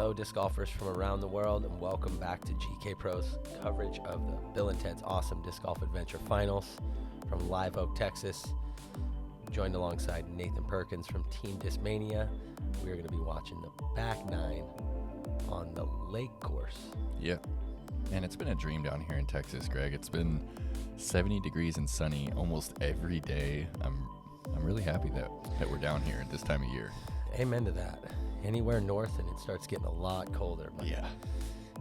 Hello, disc golfers from around the world, and welcome back to GK Pro's coverage of the Bill and Ted's Awesome Disc Golf Adventure Finals from Live Oak, Texas. Joined alongside Nathan Perkins from Team Discmania. We're going to be watching the back nine on the lake course. Yep. And it's been a dream down here in Texas, Greg. It's been 70 degrees and sunny almost every day. I'm really happy that we're down here at this time of year. Amen to that. Anywhere north and it starts getting a lot colder. But yeah.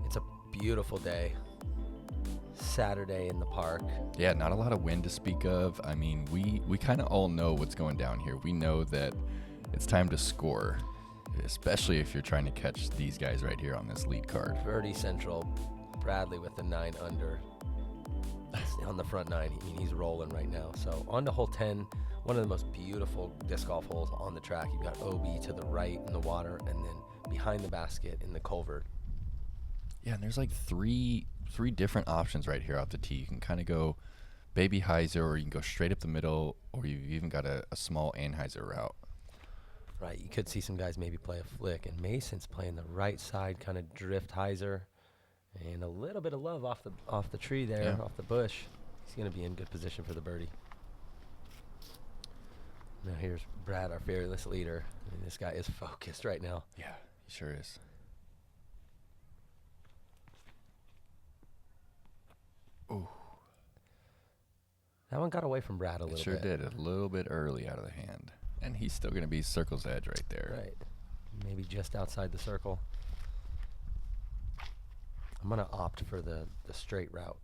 It's a beautiful day. Saturday in the park. Yeah, not a lot of wind to speak of. I mean, we kind of all know what's going down here. We know that it's time to score, especially if you're trying to catch these guys right here on this lead card. Birdie Central, Bradley with the 9 under on the front nine. I mean, he's rolling right now. So on to hole 10, one of the most beautiful disc golf holes on the track. You've got OB to the right in the water, and then behind the basket in the culvert. Yeah, and there's like three different options right here off the tee. You can kind of go baby hyzer, or you can go straight up the middle, or you've even got a small anhyzer route. Right, you could see some guys maybe play a flick, and Mason's playing the right side, kind of drift hyzer, and a little bit of love off the tree there, yeah. Off the bush. He's going to be in good position for the birdie. Now here's Brad, our fearless leader. I mean, this guy is focused right now. Yeah, he sure is. Ooh. That one got away from Brad a little bit. It sure did, a little bit early out of the hand. And he's still going to be circle's edge right there. Right. Maybe just outside the circle. I'm going to opt for the straight route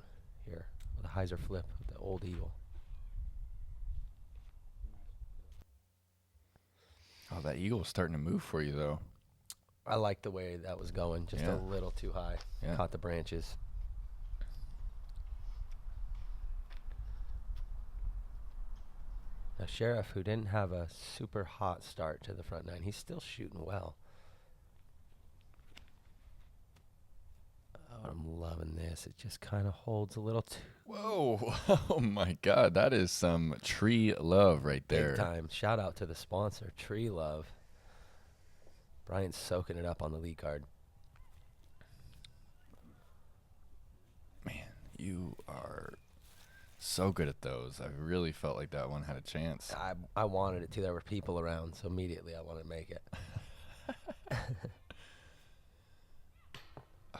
here with a hyzer flip with the old eagle. Oh, that eagle was starting to move for you, though. I like the way that was going, just a little too high. Yeah. Caught the branches. Now, Sheriff, who didn't have a super hot start to the front nine, he's still shooting well. Oh, I'm loving this. It just kind of holds a little too. Whoa. Oh, my God. That is some tree love right there. Big time. Shout out to the sponsor, Tree Love. Brian's soaking it up on the lead card. Man, you are so good at those. I really felt like that one had a chance. I wanted it to. There were people around, so immediately I wanted to make it. Oh,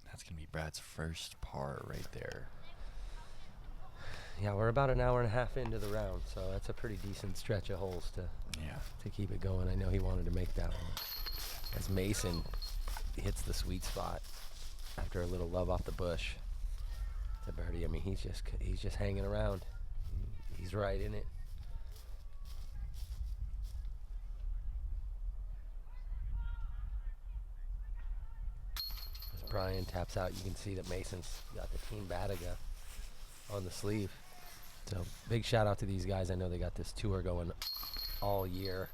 that's going to be Brad's first par right there. Yeah, we're about an hour and a half into the round, so that's a pretty decent stretch of holes to keep it going. I know he wanted to make that one. As Mason hits the sweet spot after a little love off the bush. The birdie, I mean, he's just hanging around. He's right in it. As Bryan taps out, you can see that Mason's got the Team BATADGA on the sleeve. So big shout out to these guys. I know they got this tour going all year,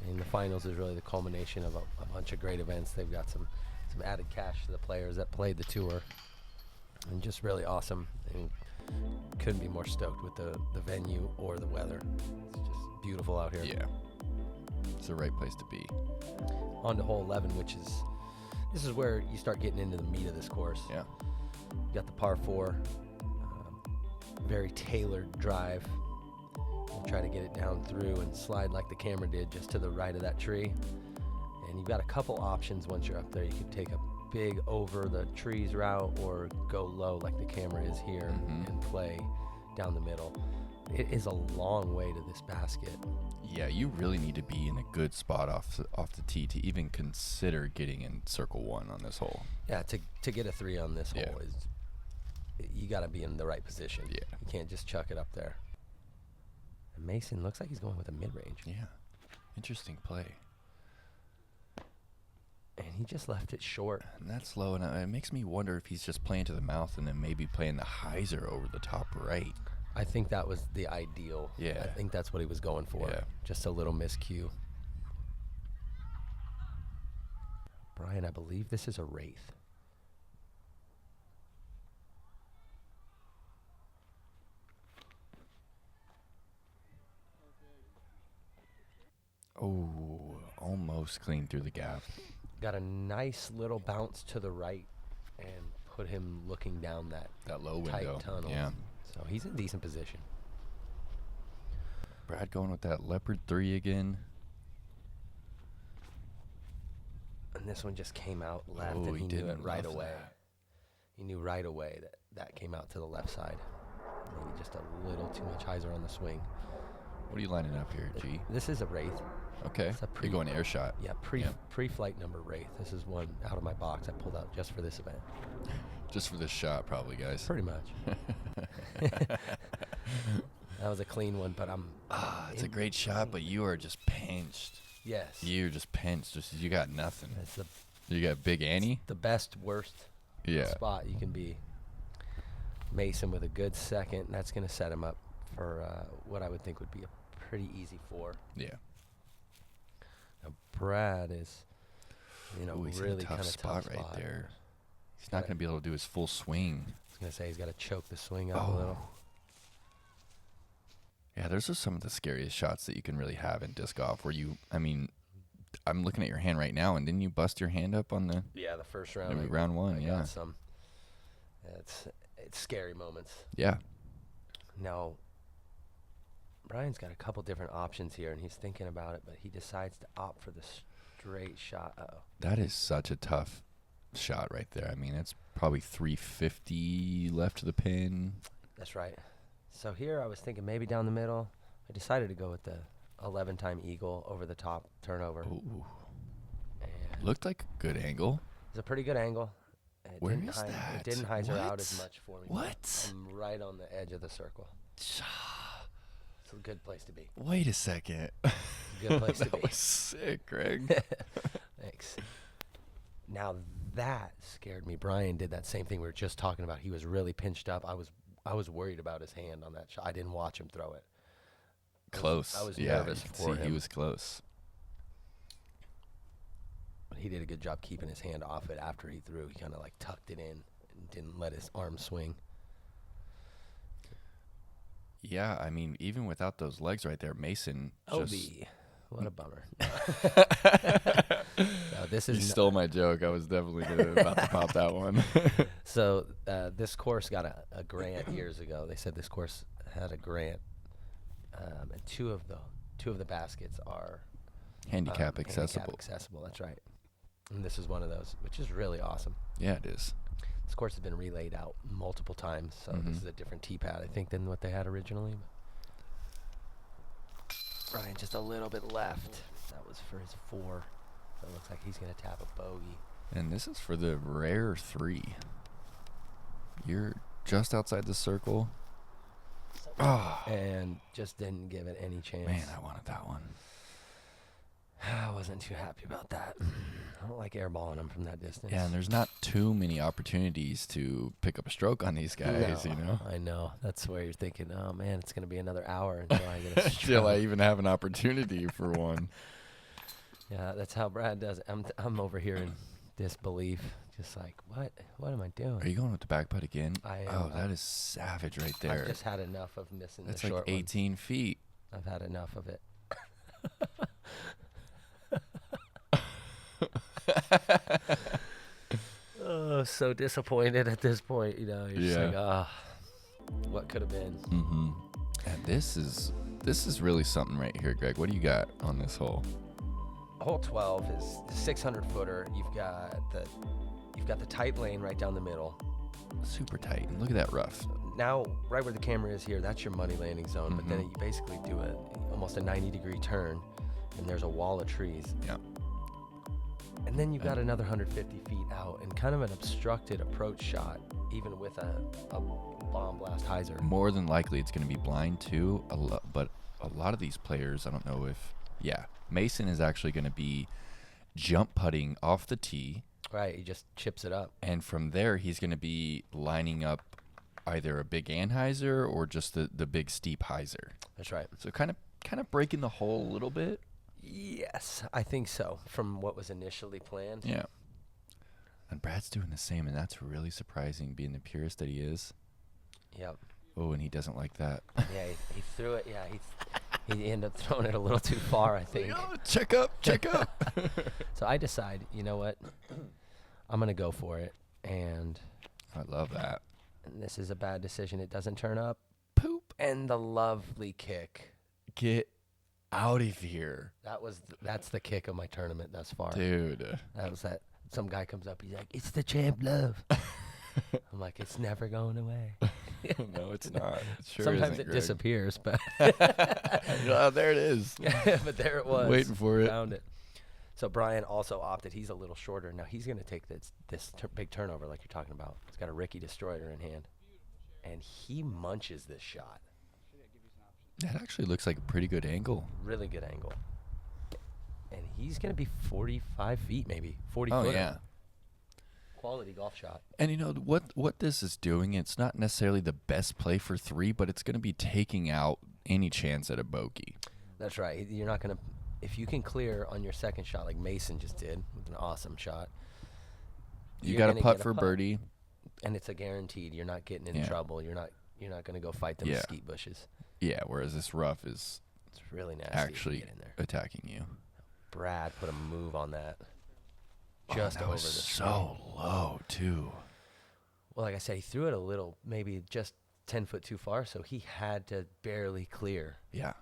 and the finals is really the culmination of a bunch of great events. They've got some added cash to the players that played the tour. And just really awesome, and couldn't be more stoked with the venue or the weather. It's just beautiful out here. Yeah, it's the right place to be. On to hole 11, this is where you start getting into the meat of this course. Yeah. You got the par 4, very tailored drive. We'll try to get it down through and slide like the camera did just to the right of that tree. And you've got a couple options once you're up there. You can take a big over the trees route or go low like the camera is here and play down the middle. It is a long way to this basket. Yeah, you really need to be in a good spot off the tee to even consider getting in circle 1 on this hole. Yeah, to get a 3 on this hole is you got to be in the right position. Yeah, you can't just chuck it up there. And Mason looks like he's going with a mid-range. Yeah, interesting play. And he just left it short. And that's low, and it makes me wonder if he's just playing to the mouth and then maybe playing the hyzer over the top right. I think that was the ideal. Yeah. I think that's what he was going for. Yeah. Just a little miscue. Bryan, I believe this is a wraith. Oh, almost clean through the gap. got a nice little bounce to the right and put him looking down that low tight window. tunnel. Yeah. So he's in decent position. Brad going with that Leopard 3 again. And this one just came out left, Oh, and he he knew it didn't right love away. that. He knew right away that came out to the left side. Maybe just a little too much hyzer on the swing. What are you lining up here, G? This is a Wraith. Okay. It's a You're going air shot. Yeah, pre-flight number Wraith. This is one out of my box I pulled out just for this event. Just for this shot, probably, guys. Pretty much. That was a clean one, but It's a great shot, but you are just pinched. Yes. You're just pinched. You got nothing. It's You got Big Annie? the best, worst Yeah. spot you can be. Mason with a good second. That's going to set him up for what I would think would be a pretty easy 4. Yeah. Now Brad is, Ooh, he's really in a kind tough of spot right there. He's not going to be able to do his full swing. I was going to say he's got to choke the swing out a little. Yeah, those are some of the scariest shots that you can really have in disc golf where I'm looking at your hand right now, and didn't you bust your hand up on the Yeah, the first round. round one? I Yeah. got some. It's scary moments. Yeah. Now, Brian's got a couple different options here, and he's thinking about it, but he decides to opt for the straight shot. Uh-oh. That is such a tough shot right there. I mean, it's probably 350 left to the pin. That's right. So here I was thinking maybe down the middle. I decided to go with the 11-time eagle over the top turnover. Ooh. And Looked like a good angle. it's a pretty good angle. It Where didn't is It that? didn't hyzer out What? as much for me. What? I'm right on the edge of the circle. It's a good place to be. Wait a second. Good place to That be. was sick, Greg. Thanks. Now that scared me. Brian did that same thing we were just talking about. He was really pinched up. I was worried about his hand on that shot. I didn't watch him throw it. Close. I was yeah, nervous you could for see him. he was close. But he did a good job keeping his hand off it after he threw. He kind of like tucked it in and didn't let his arm swing. Yeah, I mean, even without those legs right there, Mason just... Obi. What a bummer. No, this You is stole my joke. I was definitely about to pop that one. So this course got a grant years ago. They said this course had a grant, and two of the baskets are Handicap accessible. Handicap accessible. That's right. And this is one of those, which is really awesome. Yeah, it is. This course has been relayed out multiple times, so this is a different tee pad, I think, than what they had originally. Brian just a little bit left. That was for his 4. So it looks like he's going to tap a bogey. And this is for the rare 3. You're just outside the circle. Oh, And just didn't give it any chance. man, I wanted that one. I wasn't too happy about that. I don't like airballing them from that distance. Yeah, and there's not too many opportunities to pick up a stroke on these guys, No, you know? I know. That's where you're thinking, oh, man, it's going to be another hour until I get a Until I stroke. even have an opportunity for one. Yeah, that's how Brad does it. I'm over here in disbelief. Just like, what am I doing? Are you going with the back putt again? I am. Oh, that is savage right there. I've just had enough of missing That's the like short 18 feet. ones. I've had enough of it. Oh, so disappointed at this point. You know, you're just like, ah, what could have been? Mm-hmm. And this is really something right here, Greg. What do you got on this hole? Hole 12 is the 600 footer. You've got the tight lane right down the middle. Super tight. And look at that rough. Now, right where the camera is here, that's your money landing zone. But then you basically do almost a 90-degree turn, and there's a wall of trees. Yeah. And then you've got another 150 feet out, and kind of an obstructed approach shot, even with a bomb blast hyzer. More than likely, it's going to be blind too. But a lot of these players, I don't know if, Mason is actually going to be jump putting off the tee. Right, he just chips it up. And from there, he's going to be lining up either a big anhyzer or just the big steep hyzer. That's right. So kind of breaking the hole a little bit. Yes, I think so, from what was initially planned. Yeah. And Brad's doing the same, and that's really surprising, being the purist that he is. Yep. Oh, and he doesn't like that. Yeah, he threw it. Yeah, He ended up throwing it a little too far, I think. Oh, check up. So I decide, you know what? I'm going to go for it. And I love that. this is a bad decision. It doesn't turn up. Poop. And the lovely kick. Get out of here. That's the kick of my tournament thus far. Dude. That was that. Some guy comes up. He's like, "It's the champ love." I'm like, "It's never going away." No, it's not. It sure Sometimes isn't, it Greg. disappears, but Oh, there it is. but there it was. Waiting for it. Found it. So Bryan also opted. He's a little shorter. Now he's going to take this big turnover like you're talking about. He's got a Ricky Destroyer in hand. And he munches this shot. That actually looks like a pretty good angle. Really good angle. And he's going to be 45 feet maybe. 40 Oh, footer. yeah. Quality golf shot. And you know what this is doing, it's not necessarily the best play for 3, but it's going to be taking out any chance at a bogey. That's right. You're not going to, if you can clear on your second shot like Mason just did with an awesome shot. You got to putt for birdie. And it's a guaranteed. You're not getting in trouble. You're not going to go fight them mesquite bushes. Yeah, whereas this rough is It's really nasty. actually get in there. attacking you. Brad put a move on that. Just that over was the so low too. Well, like I said, he threw it a little, maybe just 10 foot too far, so he had to barely clear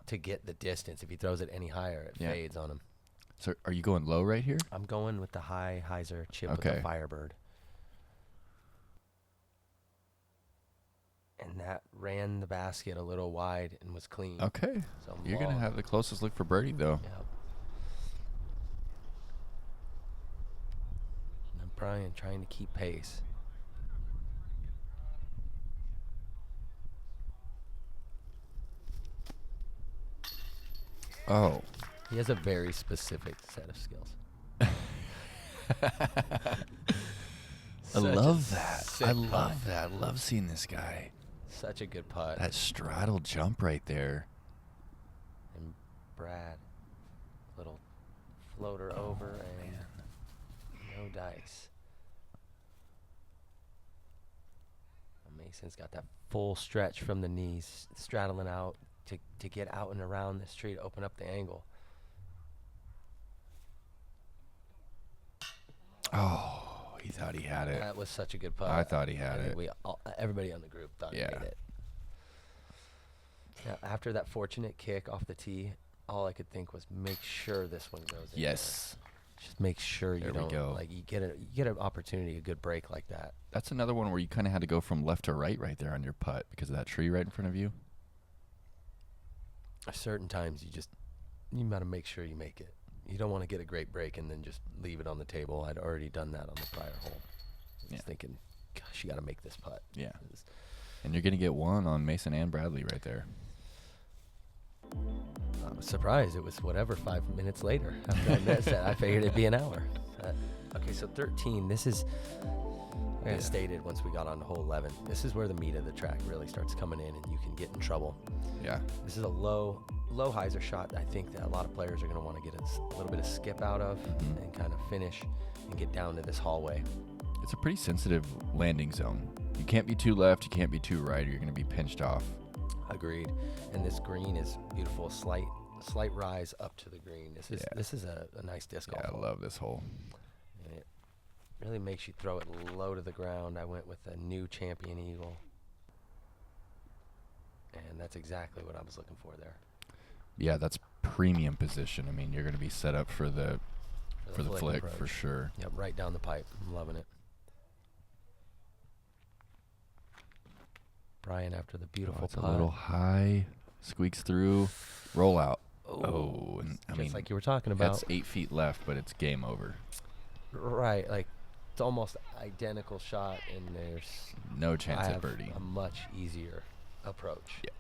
to get the distance. If he throws it any higher, it fades on him. So are you going low right here? I'm going with the high hyzer chip with the Firebird. And that ran the basket a little wide and was clean. Okay. So You're going to have the closest look for birdie, though. Yep. Now Bryan trying to keep pace. Oh. He has a very specific set of skills. I love that. I love that. I love seeing this guy. Such a good putt. That straddle jump right there. And Brad, little floater over and no dice. Mason's got that full stretch from the knees, straddling out to get out and around this tree to open up the angle. Oh, he thought he had it. That was such a good putt. I thought he had it. Everybody on the group thought he made it. Now, after that fortunate kick off the tee, all I could think was make sure this one goes in. Yes. Just make sure you don't go. like you get an opportunity, a good break like that. That's another one where you kind of had to go from left to right there on your putt because of that tree right in front of you. Certain times you got to make sure you make it. You don't want to get a great break and then just leave it on the table. I'd already done that on the prior hole. I was thinking, gosh, you got to make this putt. Yeah. And you're going to get one on Mason and Bradley right there. I was surprised. It was 5 minutes later. After I met that, I figured it'd be an hour. Okay, so 13. This is, like I stated once we got on to hole 11, this is where the meat of the track really starts coming in and you can get in trouble. Yeah. This is a low hyzer shot I think that a lot of players are going to want to get a little bit of skip out of and kind of finish and get down to this hallway. It's a pretty sensitive landing zone. You can't be too left, you can't be too right, or you're going to be pinched off. Agreed. And this green is beautiful. Slight rise up to the green. This is a nice disc golf hole. I love this hole. And it really makes you throw it low to the ground. I went with a new Champion Eagle. And that's exactly what I was looking for there. Yeah, that's premium position. I mean, you're going to be set up for the flick approach. for sure. Yep, right down the pipe. I'm loving it. Bryan after the beautiful It's a putt. little high, squeaks through, roll out. And I just mean, like you were talking about. That's 8 feet left, but it's game over. Right, like it's almost identical shot, and there's No chance at birdie. A much easier approach. Yeah.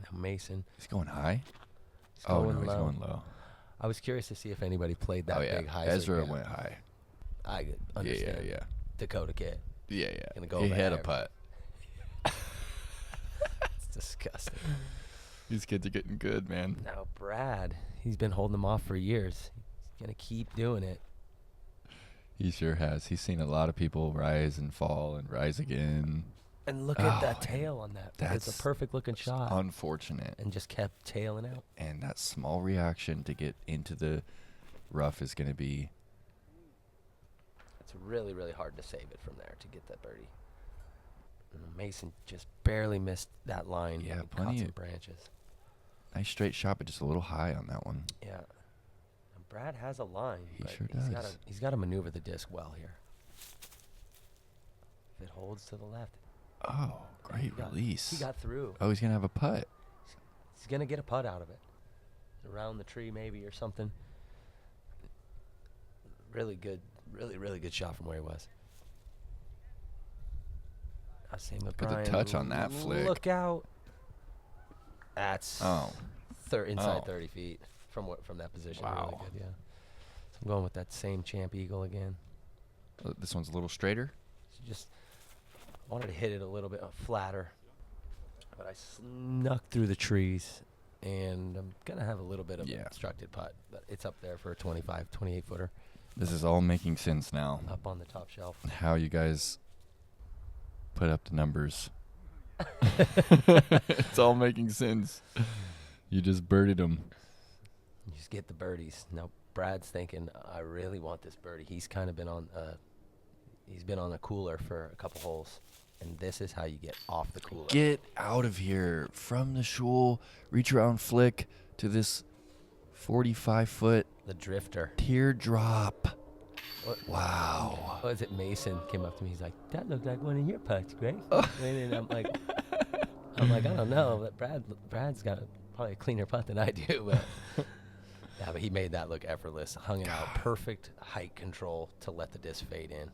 Now Mason. He's going high. He's going He's low. going low. I was curious to see if anybody played that big high. Ezra went high. I understand. Yeah. Dakota kid. Yeah. Gonna go he over had a there. putt. It's disgusting. These kids are getting good, man. Now Brad, he's been holding them off for years. He's gonna keep doing it. He sure has. He's seen a lot of people rise and fall and rise again. And look at that tail on that. It's That's a perfect looking shot. unfortunate. And just kept tailing out. And that small reaction to get into the rough is going to be... It's really, really hard to save it from there to get that birdie. And Mason just barely missed that line. Yeah, and plenty caught some of- branches. Nice straight shot, but just a little high on that one. Yeah. And Brad has a line. He but sure does. He's got to maneuver the disc well here. If it holds to the left. Oh, great release. He got through. Oh, he's going to have a putt. He's going to get a putt out of it. Around the tree maybe or something. Really good, really good shot from where he was. I was saying with Got the Bryan, touch on that flick. Look out. That's inside Oh. 30 feet from that position. Wow. Really good, yeah. So I'm going with that same champ eagle again. This one's a little straighter. So just wanted to hit it a little bit flatter, but I snuck through the trees, and I'm going to have a little bit of an obstructed putt, but it's up there for a 25, 28-footer. This is all making sense now. Up on the top shelf. How you guys put up the numbers. It's all making sense. You just birded them. You just get the birdies. Now Brad's thinking, I really want this birdie. He's kind of been on a cooler for a couple holes, and this is how you get off the cooler. Get out of here from the shul, reach around flick to this 45-foot The drifter. teardrop. What, Wow. What was it? Mason came up to me. He's like, "That looked like one of your putts, Greg." And I'm like, I don't know. But Brad's got probably a cleaner putt than I do. But yeah, but he made that look effortless. Hung it out, perfect height control to let the disc fade in.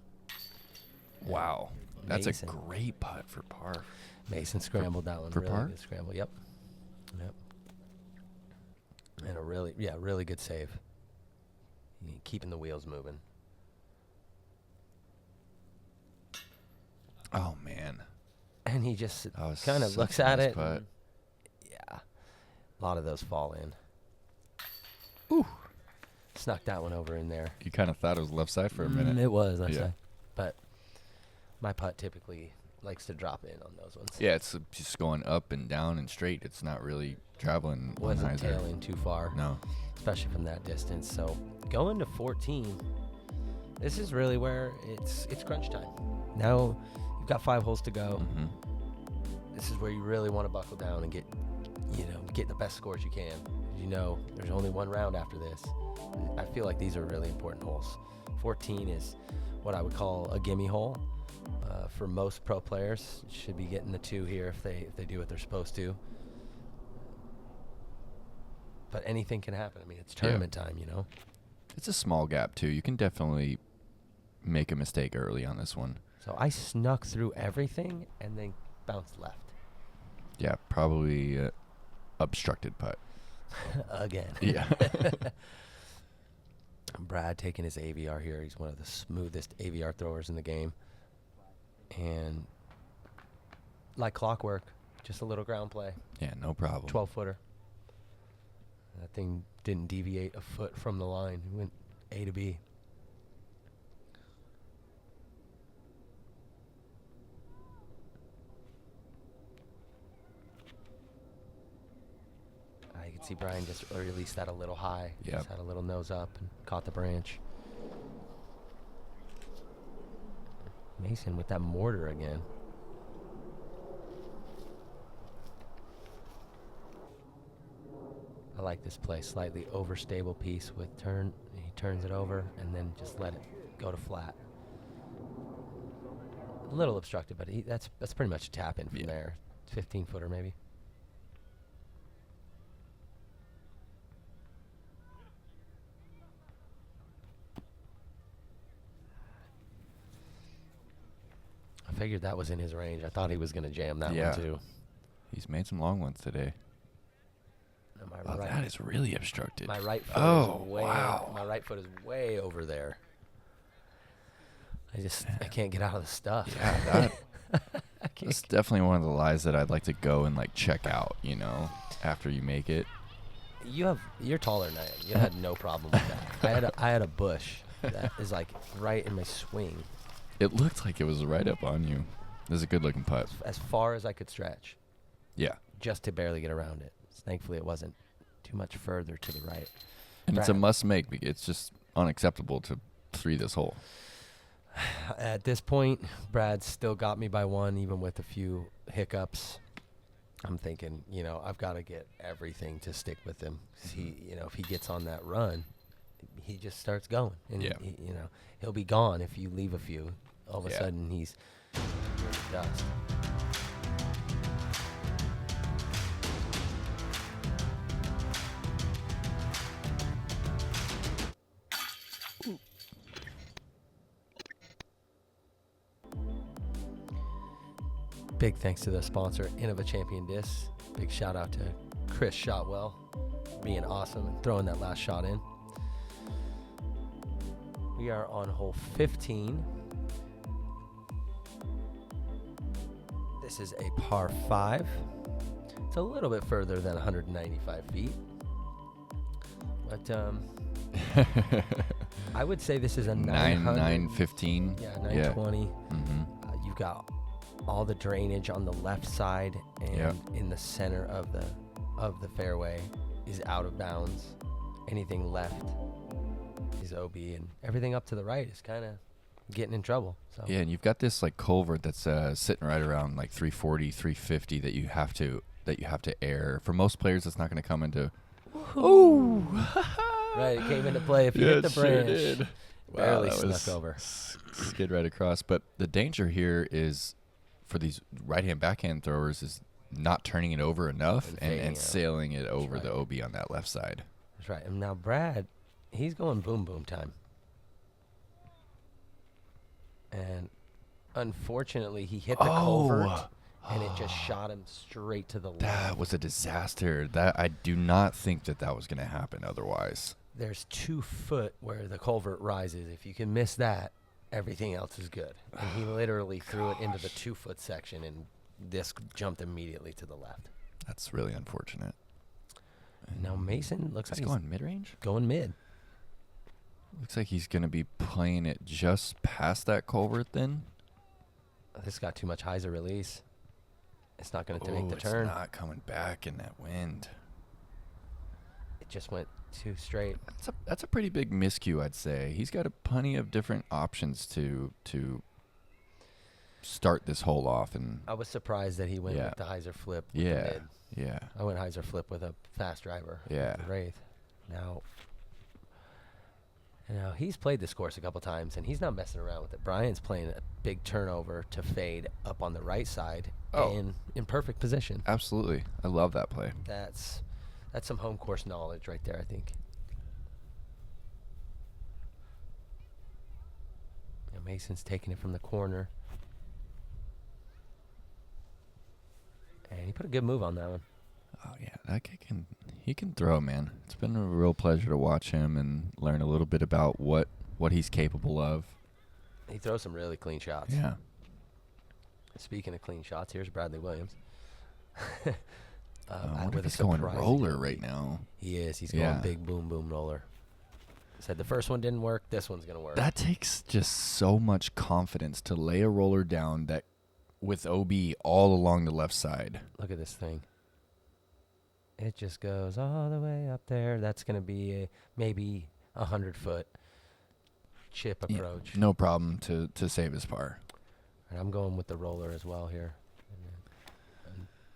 Wow. That's Mason. a great putt for par. Mason scrambled that one. For really par? good scramble. Yep. And a really good save. Keeping the wheels moving. Oh, man. And he just That was kind of such looks a at nice it. putt. And yeah. A lot of those fall in. Ooh. Snuck that one over in there. You kind of thought it was left side for a minute. It was, I'd Yeah. say. But my putt typically likes to drop in on those ones. Yeah, it's just going up and down and straight. It's not really traveling one Wasn't either. tailing too far, No. especially from that distance. So going to 14, this is really where it's crunch time. Now you've got 5 holes to go. Mm-hmm. This is where you really want to buckle down and get the best scores you can. There's only one round after this. I feel like these are really important holes. 14 is what I would call a gimme hole. For most pro players, should be getting the 2 here if they do what they're supposed to. But anything can happen. I mean, it's tournament time, It's a small gap, too. You can definitely make a mistake early on this one. So I snuck through everything and then bounced left. Yeah, probably obstructed putt. Again. Yeah. Brad taking his AVR here. He's one of the smoothest AVR throwers in the game. And like clockwork, just a little ground play. Yeah, no problem. 12-footer. That thing didn't deviate a foot from the line. It went A to B. I can see Bryan just released that a little high. Yep. Just had a little nose up and caught the branch. Mason with that mortar again. I like this play. Slightly overstable piece with turn. He turns it over and then just let it go to flat. A little obstructed, but that's pretty much a tap in from there. 15-footer maybe. I figured that was in his range. I thought he was going to jam that one too. He's made some long ones today. Oh, that is really obstructed. My right foot my right foot is way over there. I can't get out of the stuff. Yeah, that's definitely one of the lies that I'd like to go and check out, after you make it. You're taller than I am. You had no problem with that. I had a bush that is right in my swing. It looked like it was right up on you. This is a good looking putt. as far as I could stretch, Yeah. just to barely get around it. Thankfully, it wasn't too much further to the right. And it's a Brad. must make. It's just unacceptable to 3 this hole. At this point, Brad's still got me by 1, even with a few hiccups. I'm thinking, I've got to get everything to stick with him. He, if he gets on that run, he just starts going, and Yeah. he'll be gone if you leave a few. All of a Yeah. sudden, he's dust. Big thanks to the sponsor, Innova Champion Discs. Big shout out to Chris Shotwell being awesome and throwing that last shot in. We are on hole 15. This is a par 5. It's a little bit further than 195 feet. But I would say this is a 915. Yeah, 920. Mm-hmm. You've got all the drainage on the left side, and in the center of the fairway is out of bounds. Anything left is OB, and everything up to the right is kind of getting in trouble. So Yeah, and you've got this like culvert that's sitting right around like 340, 350 that you have to air. For most players, it's not going to come into. Oh, right, it came into play if you hit the branch. Sure did. Barely that was snuck over. Skid right across. But the danger here is for these right-hand backhand throwers is not turning it over enough And fading and out. sailing it over right. the OB on that left side. That's right. And now Brad, he's going boom boom time. And unfortunately, he hit the culvert, and it just shot him straight to the left. That was a disaster. That I do not think that was going to happen otherwise. There's 2 foot where the culvert rises. If you can miss that, everything else is good. And he literally threw it into the 2 foot section, and this jumped immediately to the left. That's really unfortunate. Now Mason looks He's like going mid-range? he's going mid. Looks like he's going to be playing it just past that culvert then. This got too much hyzer release. It's not going to make the It's turn. not coming back in that wind. It just went too straight. That's a pretty big miscue, I'd say. He's got plenty of different options to start this hole off, and I was surprised that he went with the hyzer flip. With the mid. yeah. I went hyzer flip with a fast driver. Yeah. With the Wraith. Now, he's played this course a couple times, and he's not messing around with it. Brian's playing a big turnover to fade up on the right side in perfect position. Absolutely. I love that play. That's some home course knowledge right there, I think. Now Mason's taking it from the corner. And he put a good move on that one. Oh yeah, that kid he can throw, man. It's been a real pleasure to watch him and learn a little bit about what he's capable of. He throws some really clean shots. Yeah. Speaking of clean shots, here's Bradley Williams. I wonder with if a he's going surprising roller OB. right now. He is. He's going big boom boom roller. Said the first one didn't work. This one's gonna work. That takes just so much confidence to lay a roller down that with OB all along the left side. Look at this thing. It just goes all the way up there. That's gonna be maybe 100-foot chip approach. Yeah, no problem to save his par. And I'm going with the roller as well here.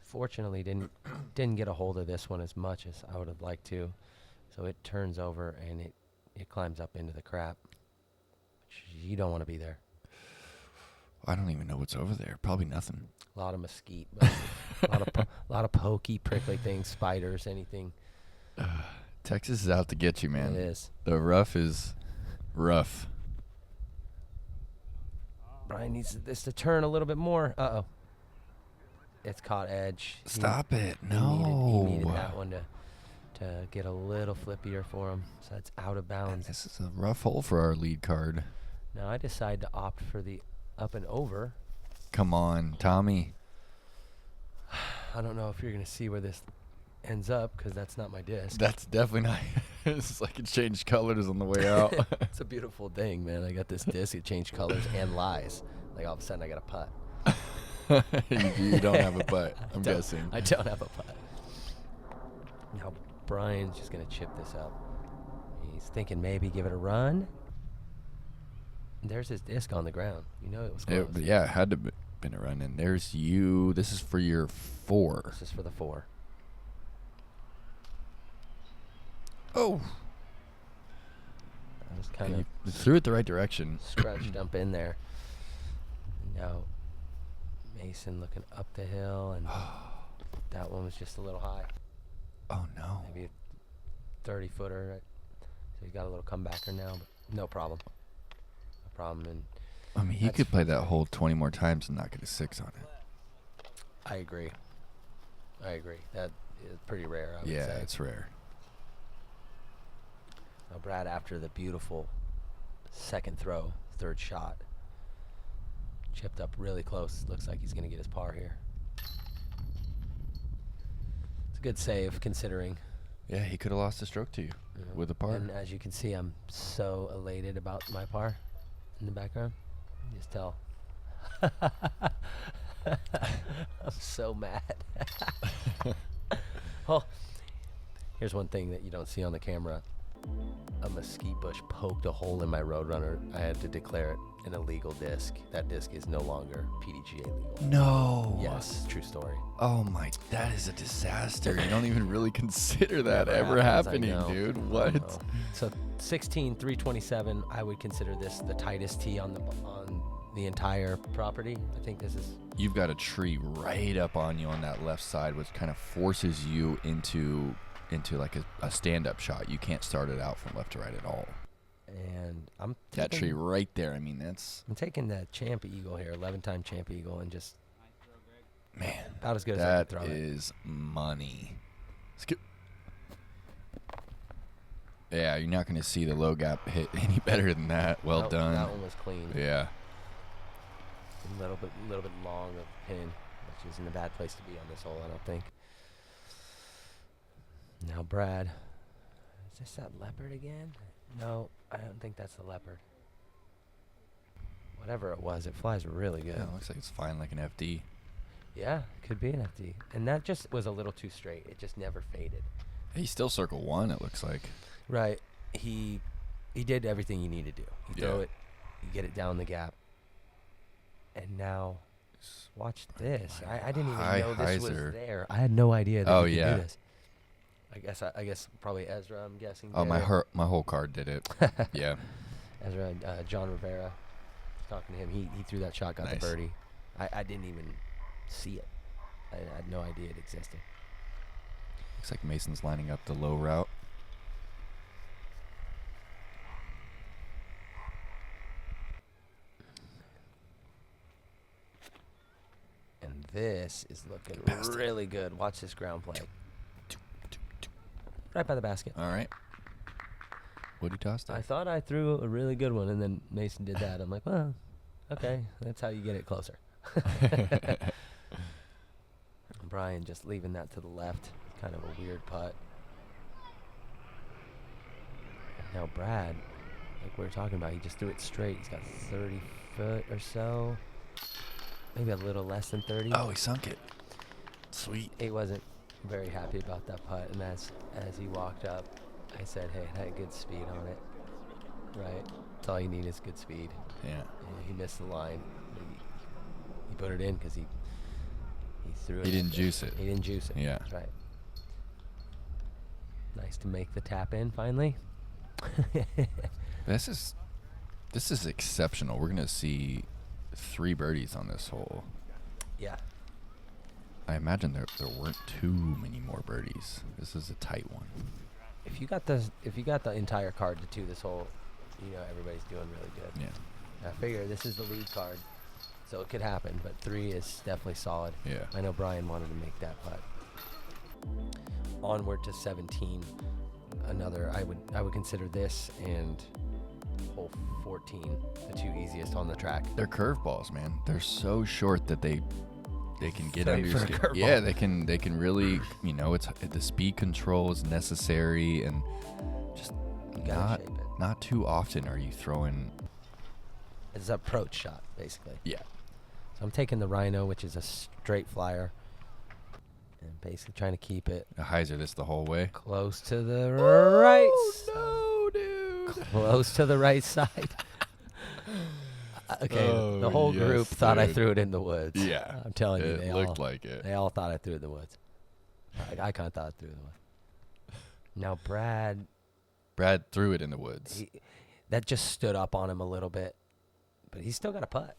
Unfortunately, didn't get a hold of this one as much as I would have liked to. So it turns over and it climbs up into the crap. You don't want to be there. I don't even know what's over there. Probably nothing. A lot of mesquite, but a lot of pokey, prickly things, spiders, anything. Texas is out to get you, man. It is. The rough is rough. Brian needs this to turn a little bit more. Uh-oh. It's caught edge. Stop it. He No. needed that one to get a little flippier for him. So it's out of bounds. This is a rough hole for our lead card. Now I decide to opt for the up and over. Come on, Tommy. I don't know if you're going to see where this ends up because that's not my disc. That's definitely not. It's like it changed colors on the way out. It's a beautiful thing, man. I got this disc. It changed colors and lies. Like all of a sudden I got a putt. You don't have a putt, I'm Don't- guessing. I don't have a putt. Now Brian's just gonna chip this up. He's thinking maybe give it a run. There's his disc on the ground. You know it was close. Yeah, it had to been a run. And there's you. This is for your 4. This is for the 4. Oh. I was kind of You threw it the right direction. scratched up in there. Now Mason looking up the hill, and that one was just a little high. Oh, no. Maybe a 30-footer. Right? So he's got a little comebacker now, but no problem. No problem. And I mean, he That's could play that hole 20 more times and not get a 6 on it. I agree. That is pretty rare, I would Yeah, say. it's rare. Now Brad, after the beautiful second throw, third shot, chipped up really close. Looks like he's going to get his par here. It's a good save, considering. Yeah, he could have lost a stroke to you with a par. And as you can see, I'm so elated about my par in the background. You can just tell. I'm so mad. Well, here's one thing that you don't see on the camera. A mesquite bush poked a hole in my Roadrunner. I had to declare it an illegal disc. That disc is no longer PDGA legal. No. Yes, true story. Oh my, that is a disaster. You don't even really consider that Never ever happens, I happening, know. dude. I What? know. So 16, 327. I would consider this the tightest tee on the entire property. I think this is. You've got a tree right up on you on that left side, which kind of forces you into like a stand-up shot. You can't start it out from left to right at all. And I'm That taking, tree right there. I mean, that's I'm taking the Champ Eagle here, 11-time Champ Eagle, and just man. about as good as I That can throw it. is money. Skip. Yeah, you're not going to see the low gap hit any better than that. Well That- done. That one was clean. Yeah. A little bit long of pin, which isn't a bad place to be on this hole, I don't think. Now Brad, is this that leopard again? No, I don't think that's the leopard. Whatever it was, it flies really good. Yeah, it looks like it's fine like an FD. Yeah, could be an FD. And that just was a little too straight. It just never faded. He's still circle 1, it looks like. Right. He did everything you need to do. You throw Yeah. it, you get it down the gap. And now, watch this. I didn't even know this was Heiser. there. I had no idea that Oh, you could yeah. do this. I guess probably Ezra, I'm guessing. Oh, did my whole card did it. Yeah. Ezra, John Rivera, talking to him. He threw that shot, got Nice. the birdie. I didn't even see it. I had no idea it existed. Looks like Mason's lining up the low route. And this is looking Past it. really good. Watch this ground play. Right by the basket. All right. What he tossed I it? thought I threw a really good one, and then Mason did that. I'm like, well, okay, that's how you get it closer. Brian just leaving that to the left. Kind of a weird putt. Now Brad, like we were talking about, he just threw it straight. He's got 30 foot or so. Maybe a little less than 30. Oh, he sunk it. Sweet. He wasn't very happy about that putt, and as he walked up, I said, hey, it had good speed on it. Right? That's all you need is good speed. Yeah. And he missed the line. He put it in because he threw it. He didn't juice it. He didn't juice it. Yeah. That's right. Nice to make the tap in finally. This is exceptional. We're gonna see 3 birdies on this hole. Yeah. I imagine there weren't too many more birdies. This is a tight one. If you got the entire card to 2 this hole, you know everybody's doing really good. Yeah. I figure this is the lead card, so it could happen, but 3 is definitely solid. Yeah. I know Brian wanted to make that putt. Onward to 17. Another, I would consider this and hole 14 the 2 easiest on the track. They're curveballs, man. They're so short that they can get Straight under your for a skin. curveball. Yeah, they can really, it's the speed control is necessary, and just You gotta shape it. not too often are you throwing. It's an approach shot, basically. Yeah. So I'm taking the Rhino, which is a straight flyer, and basically trying to keep it A hyzer this the whole way. close to the right side. No, dude. Close to the right side. Okay, the whole group thought I threw it in the woods. Yeah. I'm telling you, It looked like it. they all thought I threw it in the woods. I kind of thought I threw it in the woods. Now Brad threw it in the woods. that just stood up on him a little bit, but he's still got a putt.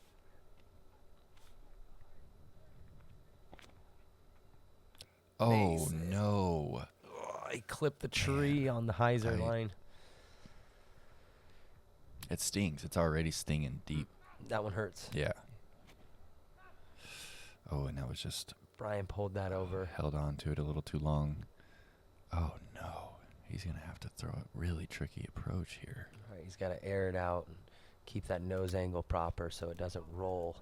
Oh, no. Oh, he clipped the tree on the hyzer line. It stings. It's already stinging deep. That one hurts. Yeah. Oh, and that was just Bryan pulled that over. held on to it a little too long. Oh, no. He's going to have to throw a really tricky approach here. All right, he's got to air it out and keep that nose angle proper so it doesn't roll.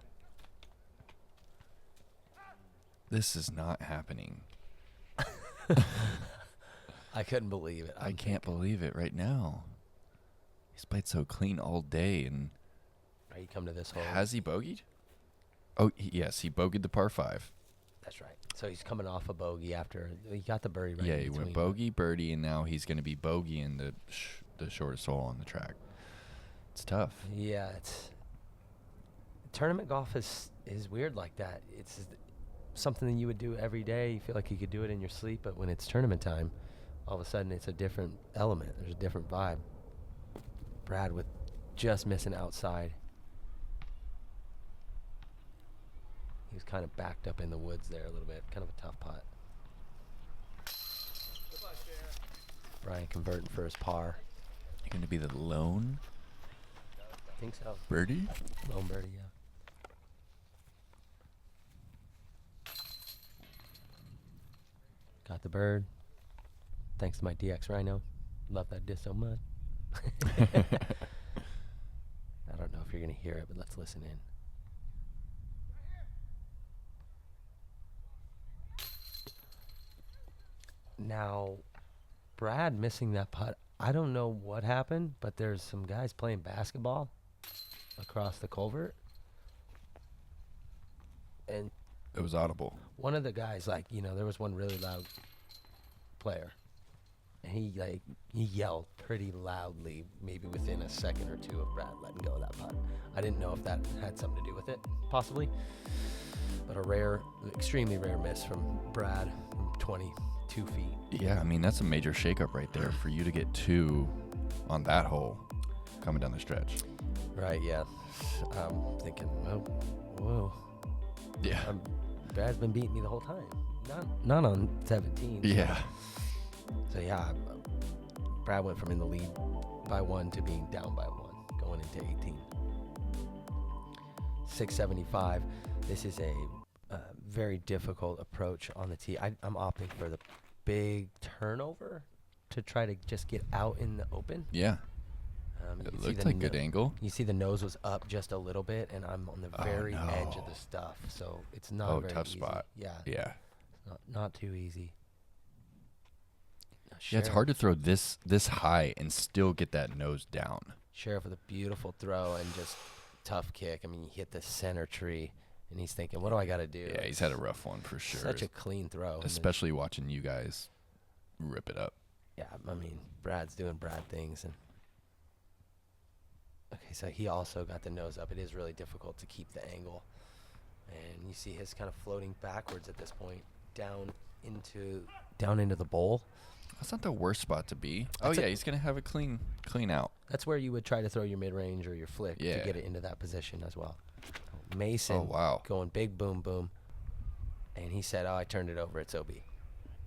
This is not happening. I couldn't believe it. I can't believe it right now. He's played so clean all day, and Right, you come to this hole. has he bogeyed? Oh, yes, he bogeyed the par 5. That's right. So he's coming off a bogey after he got the birdie right. Yeah, in he went between. bogey, birdie, and now he's going to be bogeying the shortest hole on the track. It's tough. Yeah, it's tournament golf is weird like that. It's something that you would do every day. You feel like you could do it in your sleep, but when it's tournament time, all of a sudden it's a different element. There's a different vibe. Brad with just missing outside. He was kind of backed up in the woods there a little bit. Kind of a tough putt. Bryan converting for his par. You're going to be the lone I think so. birdie? Lone birdie, yeah. Got the bird. Thanks to my DX Rhino. Love that disc so much. I don't know if you're going to hear it, but let's listen in. Now, Brad missing that putt. I don't know what happened, but there's some guys playing basketball across the culvert. And It was audible. one of the guys, like, there was one really loud player. And he yelled pretty loudly, maybe within a second or two of Brad letting go of that putt. I didn't know if that had something to do with it, possibly. But extremely rare miss from Brad from 22 feet. Yeah, I mean, that's a major shakeup right there for you to get 2 on that hole coming down the stretch. Right, yeah. I'm thinking, whoa. Yeah. Brad's been beating me the whole time. Not on 17. Yeah. So yeah, Brad went from in the lead by 1 to being down by 1 going into 18. 675. This is a very difficult approach on the tee. I'm opting for the big turnover to try to just get out in the open. Yeah. You It can see looked the like good angle. You see the nose was up just a little bit, and I'm on the very edge of the stuff, so it's not very tough easy. spot. Yeah, Yeah. not too easy. Yeah, it's hard to throw this high and still get that nose down. Sheriff with a beautiful throw and just tough kick. I mean, he hit the center tree, and he's thinking, what do I got to do? Yeah, he's had a rough one for sure. Such a clean throw. Especially watching you guys rip it up. Yeah, I mean, Brad's doing Brad things. Okay, so he also got the nose up. It is really difficult to keep the angle. And you see his kind of floating backwards at this point, down into the bowl. That's not the worst spot to be. That's He's going to have a clean out. That's where you would try to throw your mid-range or your flick to get it into that position as well. Mason going big boom boom. And he said, I turned it over. It's OB.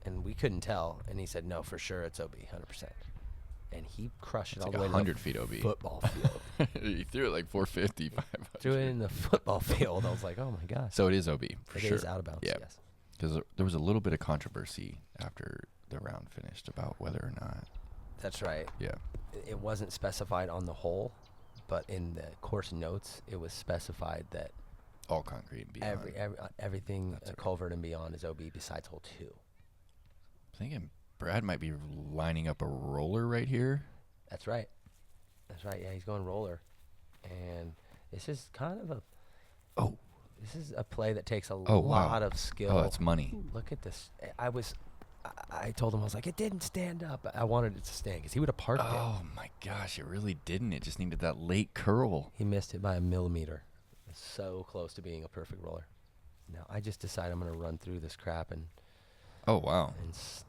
And we couldn't tell. And he said, no, for sure it's OB, 100%. And he crushed it all the way 100 feet OB. Football field. He threw it like 450, 500. Threw it in the football field. I was like, oh, my gosh. So it is OB, for sure. It is out of bounds, yes. Because there was a little bit of controversy after the round finished about whether or not. That's right. Yeah. It wasn't specified on the hole, but in the course notes, it was specified that all concrete and beyond. everything culvert and beyond is OB besides hole 2. I'm thinking Brad might be lining up a roller right here. That's right. Yeah, he's going roller. And this is kind of a... Oh. This is a play that takes a Oh, wow. lot of skill. Oh, that's money. Look at this. I told him, I was like, it didn't stand up. I wanted it to stand because he would have parked it. Oh my gosh, it really didn't. It just needed that late curl. He missed it by a millimeter. It's so close to being a perfect roller. Now I just decided I'm going to run through this crap and Oh wow.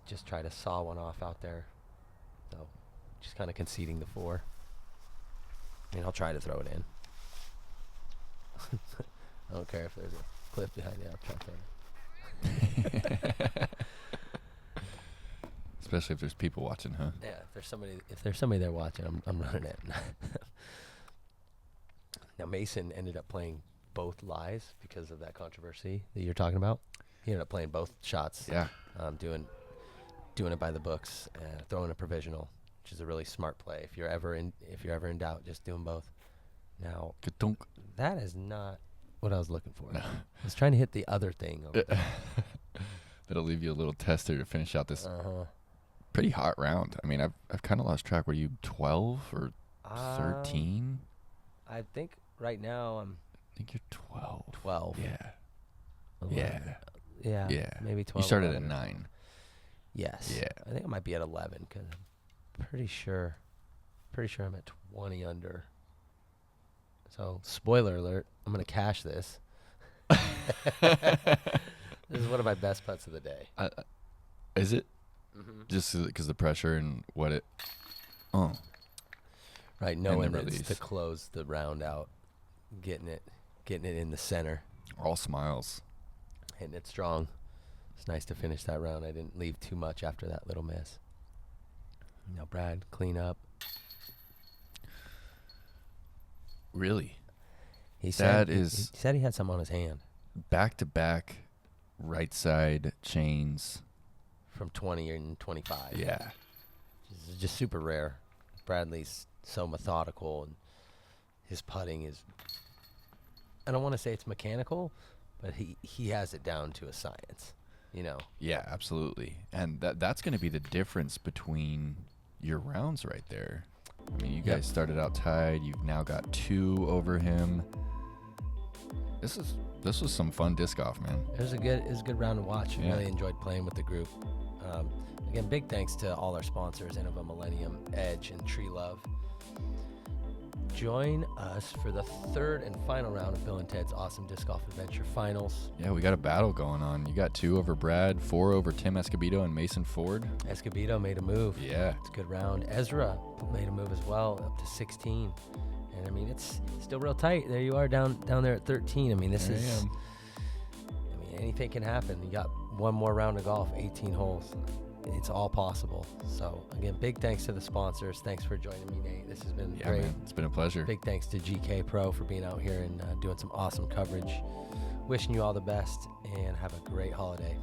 just try to saw one off out there. So just kind of conceding the 4. I mean, I'll try to throw it in. I don't care if there's a cliff behind you. I'll try to throw it. Especially if there's people watching, huh? Yeah, if there's somebody there watching, I'm running it. Now Mason ended up playing both lies because of that controversy that you're talking about. He ended up playing both shots. Yeah. Doing it by the books, throwing a provisional, which is a really smart play. If you're ever in doubt, just do them both. Now Ka-dunk. that is not what I was looking for. No. I was trying to hit the other thing. Over there. That'll leave you a little tester to finish out this Uh-huh. pretty hot round. I mean, I've kind of lost track. Were you 12 or 13? I think right now I'm I think you're 12. 12. Yeah. 11. Yeah. Yeah. Maybe 12. You started 11. at 9. Yes. Yeah. I think I might be at 11 because I'm pretty sure I'm at 20 under. So, spoiler alert, I'm going to cash this. This is one of my best putts of the day. Is it? Mm-hmm. Just because the pressure and what it... Oh. Right, knowing that release. it's to close the round out, getting it in the center, All smiles. hitting it strong. It's nice to finish that round. I didn't leave too much after that little miss. Now, Brad, clean up. Really? He said That is- he said he had some on his hand Back-to-back right side chains. from 20 and 25. Yeah. This is just super rare. Bradley's so methodical, and his putting is, I don't want to say it's mechanical, but he has it down to a science, you know. Yeah, absolutely. And that's going to be the difference between your rounds right there. I mean, you Yep. guys started out tied. You've now got 2 over him. This was some fun disc golf, man. It was a good round to watch. I Yeah. really enjoyed playing with the group. Again, big thanks to all our sponsors, Innova Millennium, Edge, and Tree Love. Join us for the 3rd and final round of Bill and Ted's Awesome Disc Golf Adventure Finals. Yeah, we got a battle going on. You got 2 over Brad, 4 over Tim Escobedo and Mason Ford. Escobedo made a move. Yeah. It's a good round. Ezra made a move as well, up to 16. And I mean, it's still real tight. There you are down there at 13. I mean, There I am. anything can happen. You got one more round of golf, 18 holes. It's all possible. So again, big thanks to the sponsors. Thanks for joining me, Nate. This has been Yeah, great. man. It's been a pleasure. Big thanks to GK Pro for being out here and doing some awesome coverage. Wishing you all the best and have a great holiday.